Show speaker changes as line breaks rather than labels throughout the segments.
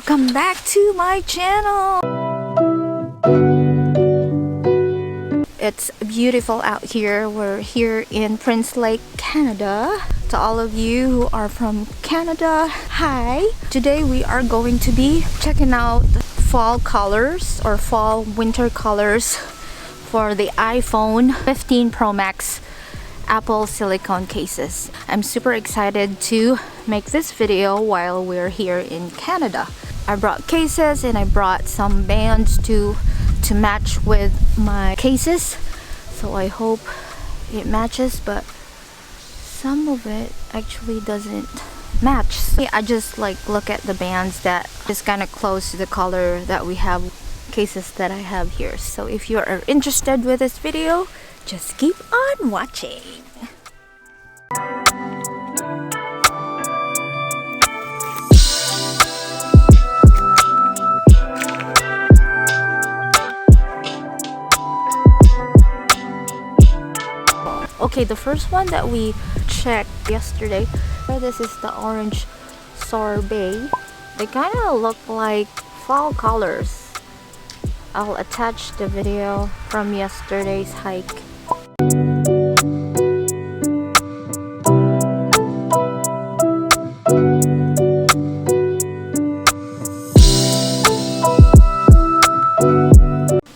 Welcome back to my channel. It's beautiful out here. We're here in Prince Lake, Canada. To all of you who are from Canada, hi. Today we are going to be checking out fall colors or fall winter colors for the iPhone 15 Pro Max Apple silicone cases. I'm super excited to make this video while we're here in Canada. I brought cases and I brought some bands to match with my cases, so I hope it matches, but some of it actually doesn't match. I just like look at the bands that is kind of close to the color that we have cases that I have here. So if you are interested with this video, just keep on watching. Okay, the first one that we checked yesterday, this is the orange sorbet. They kind of look like fall colors. I'll attach the video from yesterday's hike.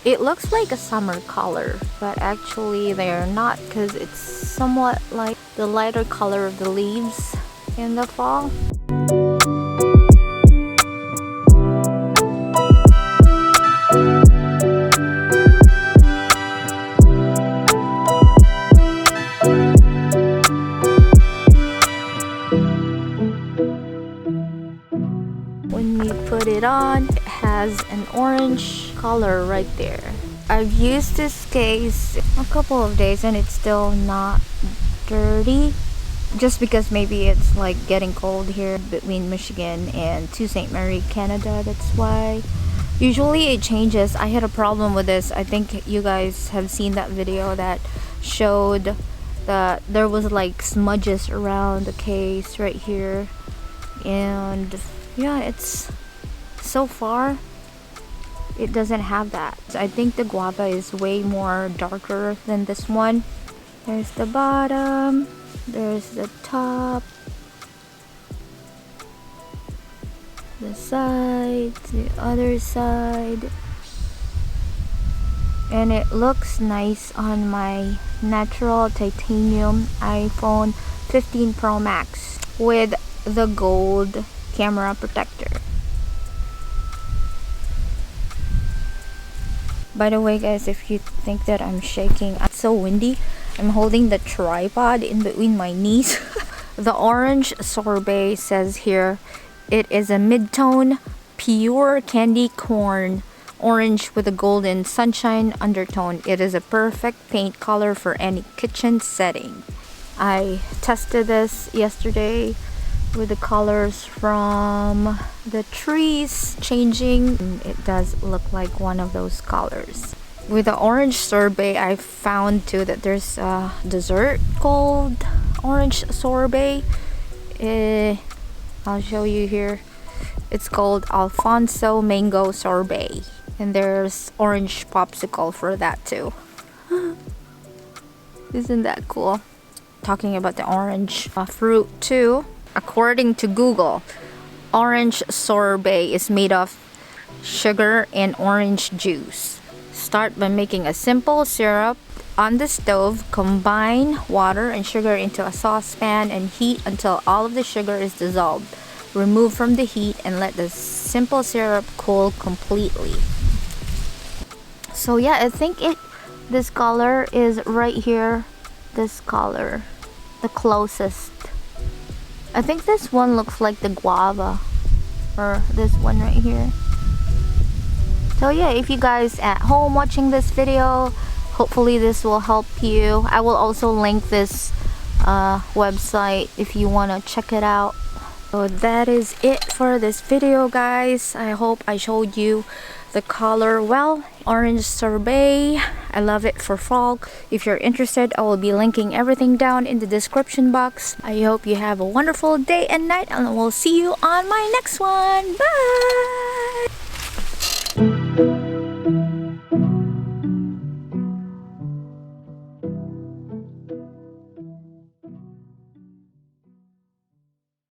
It looks like a summer color, but actually they're not, because it's somewhat like the lighter color of the leaves in the fall. When you put it on, it has an orange color right there. I've used this case a couple of days and it's still not dirty, just because maybe it's like getting cold here between Michigan and Sault Ste. Marie, Canada. That's why usually it changes. I had a problem with this. I think you guys have seen that video that showed that there was like smudges around the case right here, and yeah, it's so far it doesn't have that. I think the guava is way more darker than this one. There's the bottom, there's the top, the side, the other side, and it looks nice on my natural titanium iPhone 15 Pro Max with the gold camera protector. By the way guys, if you think that I'm shaking, it's so windy. I'm holding the tripod in between my knees. The orange sorbet says here, it is a mid-tone pure candy corn orange with a golden sunshine undertone. It is a perfect paint color for any kitchen setting. I tested this yesterday with the colors from the trees changing, and it does look like one of those colors. With the orange sorbet, I found too that there's a dessert called orange sorbet. I'll show you here. It's called Alfonso mango sorbet, and there's orange popsicle for that too. Isn't that cool? Talking about the orange fruit too, according to Google, orange sorbet is made of sugar and orange juice. Start by making a simple syrup on the stove. Combine water and sugar into a saucepan and heat until all of the sugar is dissolved. Remove from the heat and let the simple syrup cool completely. So yeah, I think this color is right here. This color, the closest. I think this one looks like the guava, or this one right here. So yeah, if you guys at home watching this video, hopefully this will help you. I will also link this website if you want to check it out. So that is it for this video guys. I hope I showed you The color, well, orange sorbet. I love it for fall. If you're interested, I will be linking everything down in the description box. I hope you have a wonderful day and night, and we'll see you on my next one. Bye!